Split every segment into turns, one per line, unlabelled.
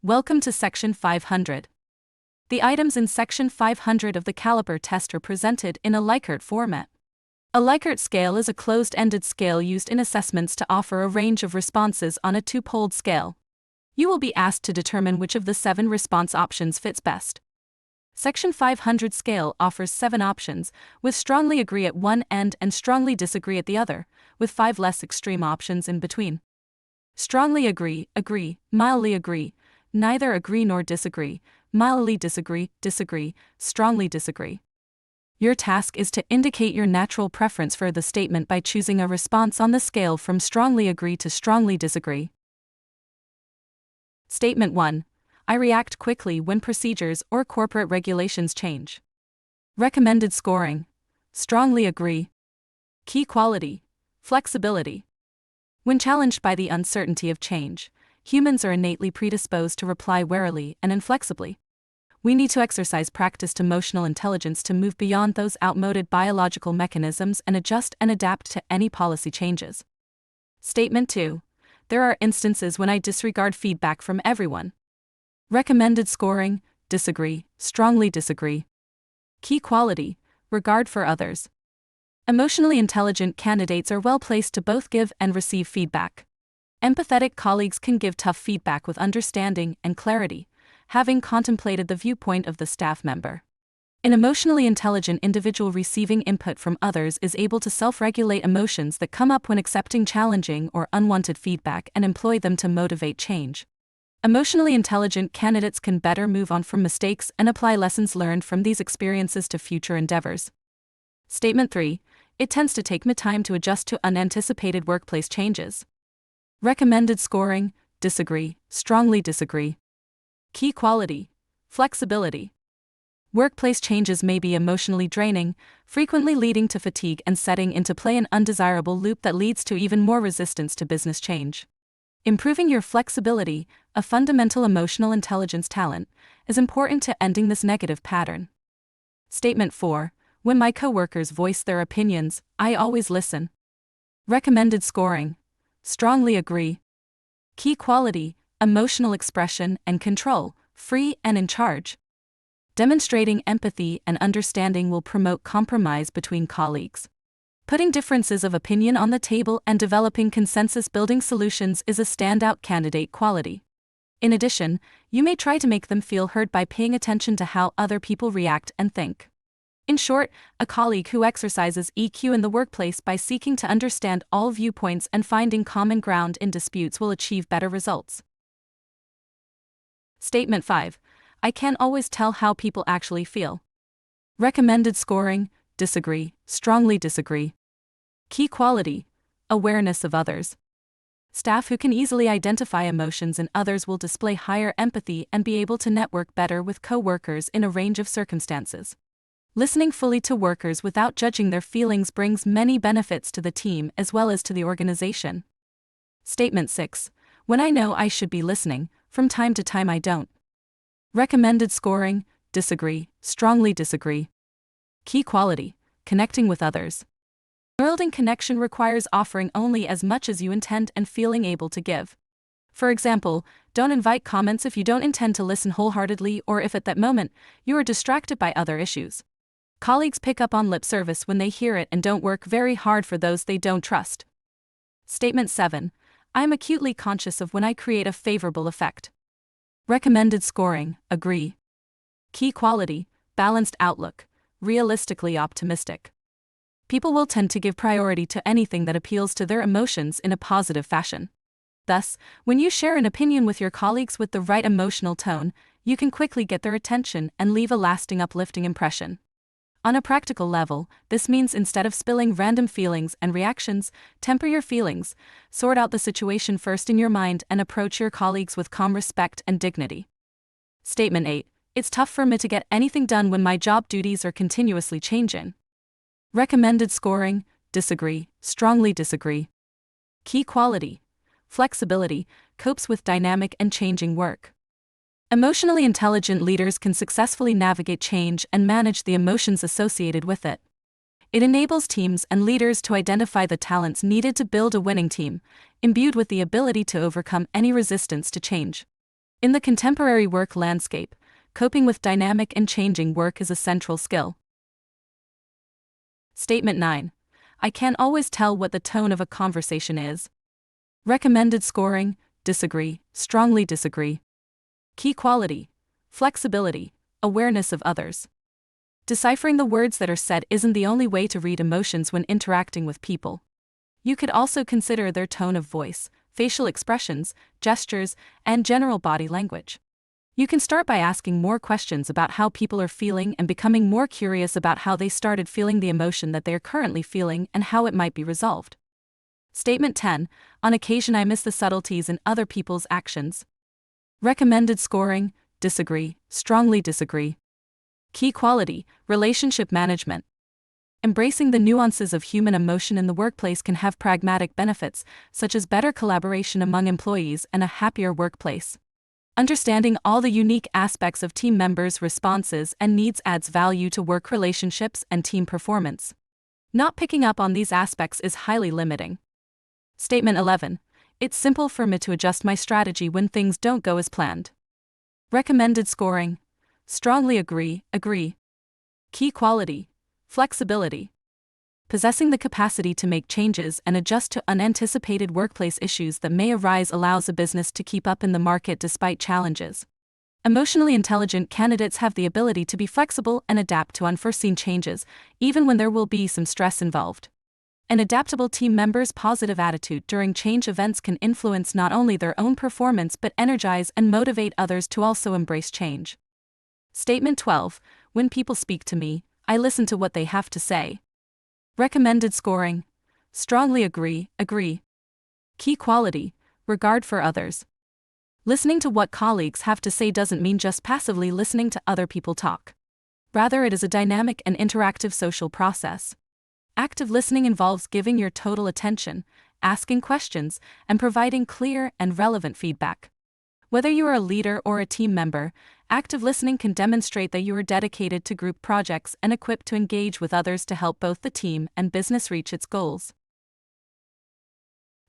Welcome to Section 500. The items in Section 500 of the Caliper test are presented in a Likert format. A Likert scale is a closed-ended scale used in assessments to offer a range of responses on a two-poled scale. You will be asked to determine which of the 7 response options fits best. Section 500 scale offers 7 options, with strongly agree at one end and strongly disagree at the other, with 5 less extreme options in between. Strongly agree, agree, mildly agree, neither agree nor disagree, mildly disagree, disagree, strongly disagree. Your task is to indicate your natural preference for the statement by choosing a response on the scale from strongly agree to strongly disagree. Statement 1. I react quickly when procedures or corporate regulations change. Recommended scoring. Strongly agree. Key quality. Flexibility. When challenged by the uncertainty of change, humans are innately predisposed to reply warily and inflexibly. We need to exercise practiced emotional intelligence to move beyond those outmoded biological mechanisms and adjust and adapt to any policy changes. Statement 2. There are instances when I disregard feedback from everyone. Recommended scoring, disagree, strongly disagree. Key quality, regard for others. Emotionally intelligent candidates are well placed to both give and receive feedback. Empathetic colleagues can give tough feedback with understanding and clarity, having contemplated the viewpoint of the staff member. An emotionally intelligent individual receiving input from others is able to self-regulate emotions that come up when accepting challenging or unwanted feedback and employ them to motivate change. Emotionally intelligent candidates can better move on from mistakes and apply lessons learned from these experiences to future endeavors. Statement 3. It tends to take me time to adjust to unanticipated workplace changes. Recommended scoring, disagree, strongly disagree. Key quality, flexibility. Workplace changes may be emotionally draining, frequently leading to fatigue and setting into play an undesirable loop that leads to even more resistance to business change. Improving your flexibility, a fundamental emotional intelligence talent, is important to ending this negative pattern. Statement 4. When my coworkers voice their opinions, I always listen. Recommended scoring, strongly agree. Key quality, emotional expression and control, free and in charge. Demonstrating empathy and understanding will promote compromise between colleagues. Putting differences of opinion on the table and developing consensus-building solutions is a standout candidate quality. In addition, you may try to make them feel heard by paying attention to how other people react and think. In short, a colleague who exercises EQ in the workplace by seeking to understand all viewpoints and finding common ground in disputes will achieve better results. Statement 5. I can't always tell how people actually feel. Recommended scoring, disagree, strongly disagree. Key quality, awareness of others. Staff who can easily identify emotions in others will display higher empathy and be able to network better with co-workers in a range of circumstances. Listening fully to workers without judging their feelings brings many benefits to the team as well as to the organization. Statement 6. When I know I should be listening, from time to time I don't. Recommended scoring, disagree, strongly disagree. Key quality, connecting with others. Building connection requires offering only as much as you intend and feeling able to give. For example, don't invite comments if you don't intend to listen wholeheartedly or if at that moment you are distracted by other issues. Colleagues pick up on lip service when they hear it and don't work very hard for those they don't trust. Statement 7. I am acutely conscious of when I create a favorable effect. Recommended scoring, agree. Key quality, balanced outlook, realistically optimistic. People will tend to give priority to anything that appeals to their emotions in a positive fashion. Thus, when you share an opinion with your colleagues with the right emotional tone, you can quickly get their attention and leave a lasting uplifting impression. On a practical level, this means instead of spilling random feelings and reactions, temper your feelings, sort out the situation first in your mind and approach your colleagues with calm respect and dignity. Statement 8. It's tough for me to get anything done when my job duties are continuously changing. Recommended scoring, disagree, strongly disagree. Key quality, flexibility, copes with dynamic and changing work. Emotionally intelligent leaders can successfully navigate change and manage the emotions associated with it. It enables teams and leaders to identify the talents needed to build a winning team, imbued with the ability to overcome any resistance to change. In the contemporary work landscape, coping with dynamic and changing work is a central skill. Statement 9. I can't always tell what the tone of a conversation is. Recommended scoring: disagree, strongly disagree. Key quality: flexibility, awareness of others. Deciphering the words that are said isn't the only way to read emotions when interacting with people. You could also consider their tone of voice, facial expressions, gestures, and general body language. You can start by asking more questions about how people are feeling and becoming more curious about how they started feeling the emotion that they are currently feeling and how it might be resolved. Statement 10. On occasion I miss the subtleties in other people's actions. Recommended scoring: disagree, strongly disagree. Key quality: relationship management. Embracing the nuances of human emotion in the workplace can have pragmatic benefits, such as better collaboration among employees and a happier workplace. Understanding all the unique aspects of team members' responses and needs adds value to work relationships and team performance. Not picking up on these aspects is highly limiting. Statement 11. It's simple for me to adjust my strategy when things don't go as planned. Recommended scoring: strongly agree, agree. Key quality: flexibility. Possessing the capacity to make changes and adjust to unanticipated workplace issues that may arise allows a business to keep up in the market despite challenges. Emotionally intelligent candidates have the ability to be flexible and adapt to unforeseen changes, even when there will be some stress involved. An adaptable team member's positive attitude during change events can influence not only their own performance but energize and motivate others to also embrace change. Statement 12. When people speak to me, I listen to what they have to say. Recommended scoring: strongly agree, agree. Key quality: regard for others. Listening to what colleagues have to say doesn't mean just passively listening to other people talk. Rather, it is a dynamic and interactive social process. Active listening involves giving your total attention, asking questions, and providing clear and relevant feedback. Whether you are a leader or a team member, active listening can demonstrate that you are dedicated to group projects and equipped to engage with others to help both the team and business reach its goals.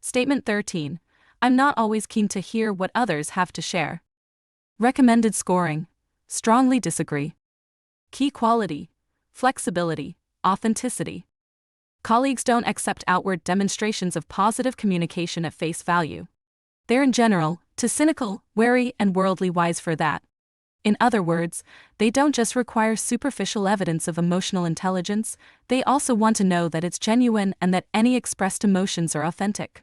Statement 13. I'm not always keen to hear what others have to share. Recommended scoring: strongly disagree. Key quality: flexibility, authenticity. Colleagues don't accept outward demonstrations of positive communication at face value. They're in general too cynical, wary, and worldly wise for that. In other words, they don't just require superficial evidence of emotional intelligence, they also want to know that it's genuine and that any expressed emotions are authentic.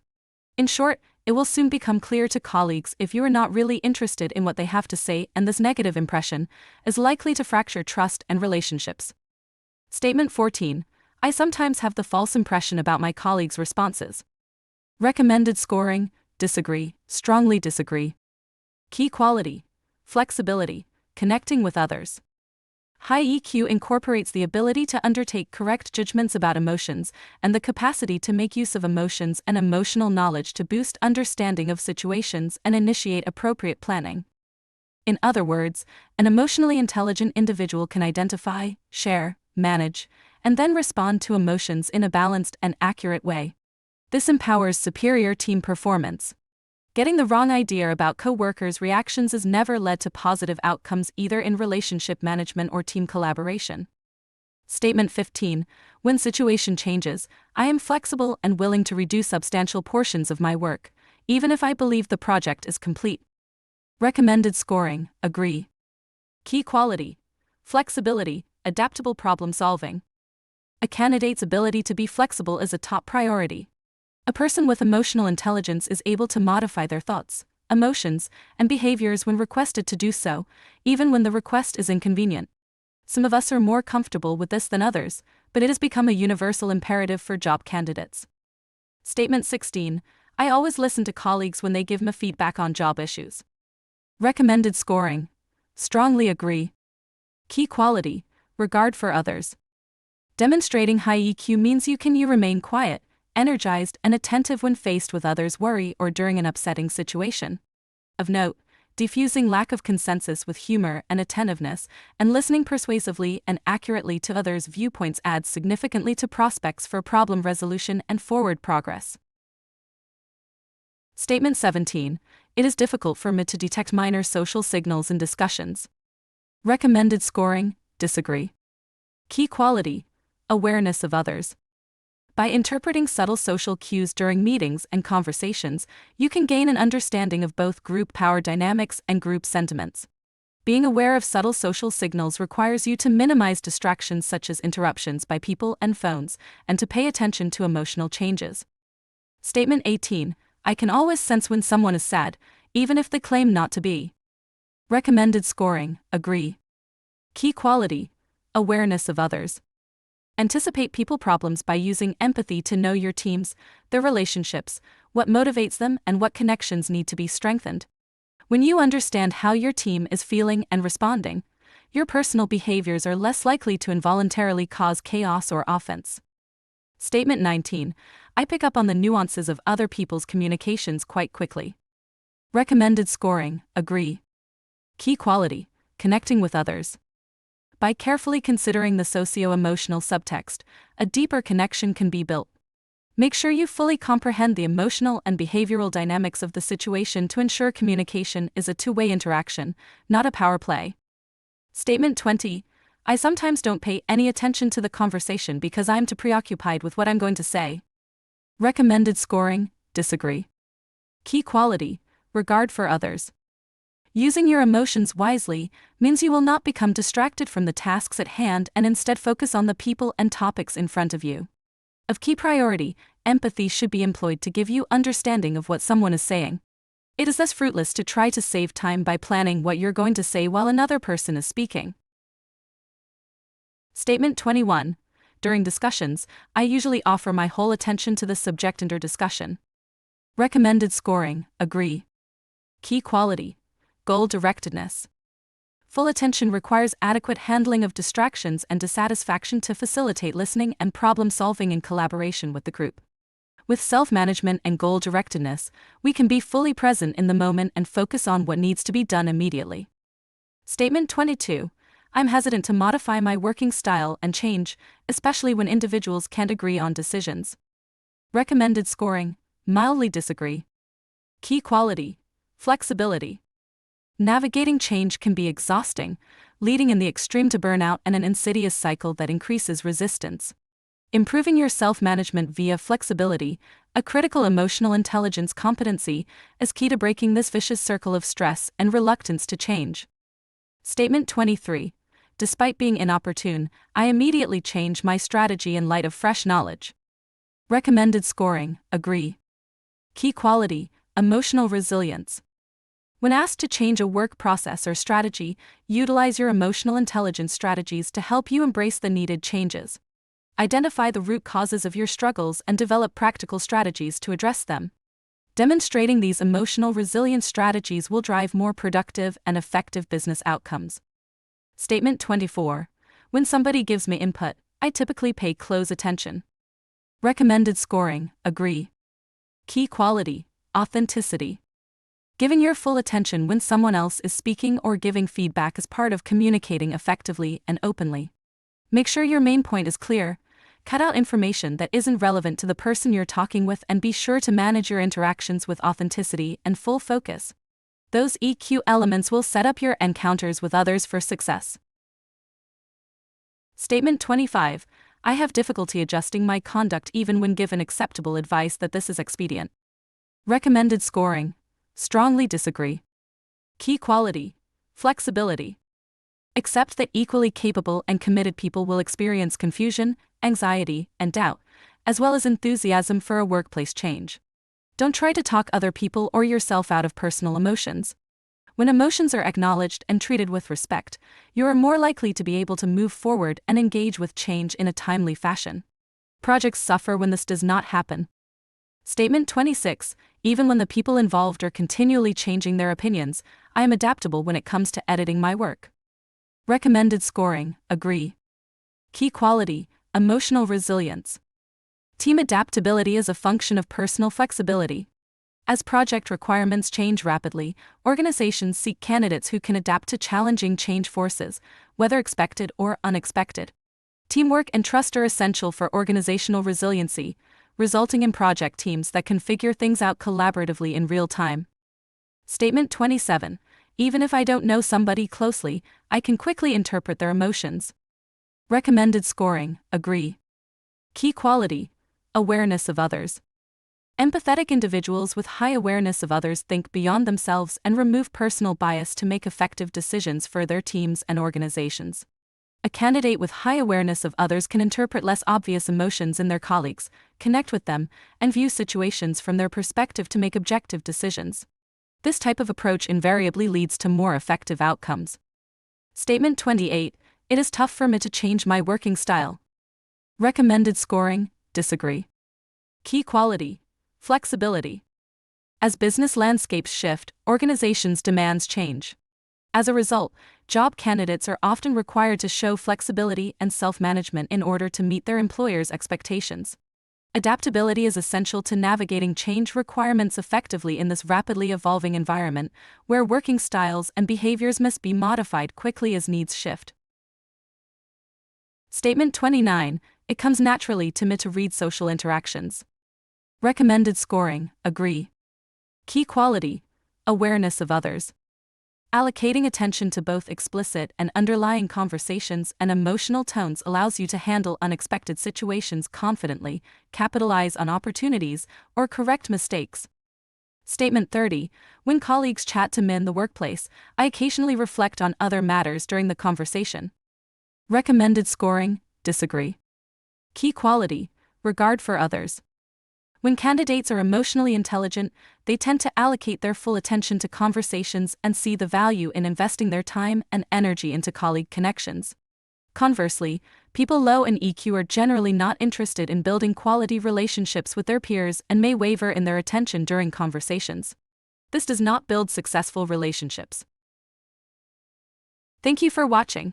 In short, it will soon become clear to colleagues if you are not really interested in what they have to say, and this negative impression is likely to fracture trust and relationships. Statement 14. I sometimes have the false impression about my colleagues' responses. Recommended scoring: disagree, strongly disagree. Key quality: flexibility, connecting with others. High EQ incorporates the ability to undertake correct judgments about emotions and the capacity to make use of emotions and emotional knowledge to boost understanding of situations and initiate appropriate planning. In other words, an emotionally intelligent individual can identify, share, manage, and then respond to emotions in a balanced and accurate way. This empowers superior team performance. Getting the wrong idea about co-workers' reactions has never led to positive outcomes either in relationship management or team collaboration. Statement 15. When situation changes, I am flexible and willing to reduce substantial portions of my work, even if I believe the project is complete. Recommended scoring: agree. Key quality: flexibility, adaptable problem solving. A candidate's ability to be flexible is a top priority. A person with emotional intelligence is able to modify their thoughts, emotions, and behaviors when requested to do so, even when the request is inconvenient. Some of us are more comfortable with this than others, but it has become a universal imperative for job candidates. Statement 16. I always listen to colleagues when they give me feedback on job issues. Recommended scoring: strongly agree. Key quality: regard for others. Demonstrating high EQ means you remain quiet, energized, and attentive when faced with others' worry or during an upsetting situation. Of note, diffusing lack of consensus with humor and attentiveness, and listening persuasively and accurately to others' viewpoints adds significantly to prospects for problem resolution and forward progress. Statement 17. It is difficult for me to detect minor social signals in discussions. Recommended scoring, disagree. Key quality, awareness of others. By interpreting subtle social cues during meetings and conversations, you can gain an understanding of both group power dynamics and group sentiments. Being aware of subtle social signals requires you to minimize distractions such as interruptions by people and phones, and to pay attention to emotional changes. Statement 18. I can always sense when someone is sad, even if they claim not to be. Recommended scoring, agree. Key quality, awareness of others. Anticipate people problems by using empathy to know your teams, their relationships, what motivates them, and what connections need to be strengthened. When you understand how your team is feeling and responding, your personal behaviors are less likely to involuntarily cause chaos or offense. Statement 19. I pick up on the nuances of other people's communications quite quickly. Recommended scoring, agree. Key quality, connecting with others. By carefully considering the socio-emotional subtext, a deeper connection can be built. Make sure you fully comprehend the emotional and behavioral dynamics of the situation to ensure communication is a two-way interaction, not a power play. Statement 20. I sometimes don't pay any attention to the conversation because I'm too preoccupied with what I'm going to say. Recommended scoring, disagree. Key quality, regard for others. Using your emotions wisely means you will not become distracted from the tasks at hand and instead focus on the people and topics in front of you. Of key priority, empathy should be employed to give you understanding of what someone is saying. It is thus fruitless to try to save time by planning what you're going to say while another person is speaking. Statement 21. During discussions, I usually offer my whole attention to the subject under discussion. Recommended scoring, agree. Key quality, goal-directedness. Full attention requires adequate handling of distractions and dissatisfaction to facilitate listening and problem-solving in collaboration with the group. With self-management and goal-directedness, we can be fully present in the moment and focus on what needs to be done immediately. Statement 22. I'm hesitant to modify my working style and change, especially when individuals can't agree on decisions. Recommended scoring, mildly disagree. Key quality, flexibility. Navigating change can be exhausting, leading in the extreme to burnout and an insidious cycle that increases resistance. Improving your self-management via flexibility, a critical emotional intelligence competency, is key to breaking this vicious circle of stress and reluctance to change. Statement 23. Despite being inopportune, I immediately change my strategy in light of fresh knowledge. Recommended scoring, agree. Key quality, emotional resilience. When asked to change a work process or strategy, utilize your emotional intelligence strategies to help you embrace the needed changes. Identify the root causes of your struggles and develop practical strategies to address them. Demonstrating these emotional resilience strategies will drive more productive and effective business outcomes. Statement 24. When somebody gives me input, I typically pay close attention. Recommended scoring, agree. Key quality, authenticity. Giving your full attention when someone else is speaking or giving feedback is part of communicating effectively and openly. Make sure your main point is clear, cut out information that isn't relevant to the person you're talking with, and be sure to manage your interactions with authenticity and full focus. Those EQ elements will set up your encounters with others for success. Statement 25. I have difficulty adjusting my conduct even when given acceptable advice that this is expedient. Recommended scoring, strongly disagree. Key quality, flexibility. Accept that equally capable and committed people will experience confusion, anxiety, and doubt, as well as enthusiasm for a workplace change. Don't try to talk other people or yourself out of personal emotions. When emotions are acknowledged and treated with respect, you are more likely to be able to move forward and engage with change in a timely fashion. Projects suffer when this does not happen. Statement 26. Even when the people involved are continually changing their opinions, I am adaptable when it comes to editing my work. Recommended scoring, agree. Key quality, emotional resilience. Team adaptability is a function of personal flexibility. As project requirements change rapidly, organizations seek candidates who can adapt to challenging change forces, whether expected or unexpected. Teamwork and trust are essential for organizational resiliency, resulting in project teams that can figure things out collaboratively in real time. Statement 27. Even if I don't know somebody closely, I can quickly interpret their emotions. Recommended scoring, agree. Key quality, awareness of others. Empathetic individuals with high awareness of others think beyond themselves and remove personal bias to make effective decisions for their teams and organizations. A candidate with high awareness of others can interpret less obvious emotions in their colleagues, connect with them, and view situations from their perspective to make objective decisions. This type of approach invariably leads to more effective outcomes. Statement 28. It is tough for me to change my working style. Recommended scoring, disagree. Key quality, flexibility. As business landscapes shift, organizations' demands change. As a result, job candidates are often required to show flexibility and self-management in order to meet their employers' expectations. Adaptability is essential to navigating change requirements effectively in this rapidly evolving environment, where working styles and behaviors must be modified quickly as needs shift. Statement 29. It comes naturally to me to read social interactions. Recommended scoring, agree. Key quality, awareness of others. Allocating attention to both explicit and underlying conversations and emotional tones allows you to handle unexpected situations confidently, capitalize on opportunities, or correct mistakes. Statement 30. When colleagues chat to me in the workplace, I occasionally reflect on other matters during the conversation. Recommended scoring, disagree. Key quality, regard for others. When candidates are emotionally intelligent, they tend to allocate their full attention to conversations and see the value in investing their time and energy into colleague connections. Conversely, people low in EQ are generally not interested in building quality relationships with their peers and may waver in their attention during conversations. This does not build successful relationships. Thank you for watching.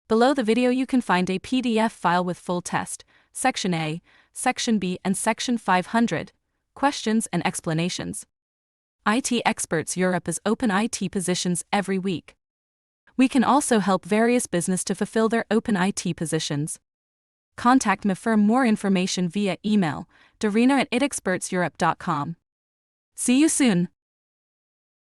Below the video you can find a PDF file with full test, Section A, Section B and Section 500, questions and explanations. IT Experts Europe is open IT positions every week. We can also help various businesses to fulfill their open IT positions. Contact me for more information via email, darina@itexpertseurope.com. See you soon.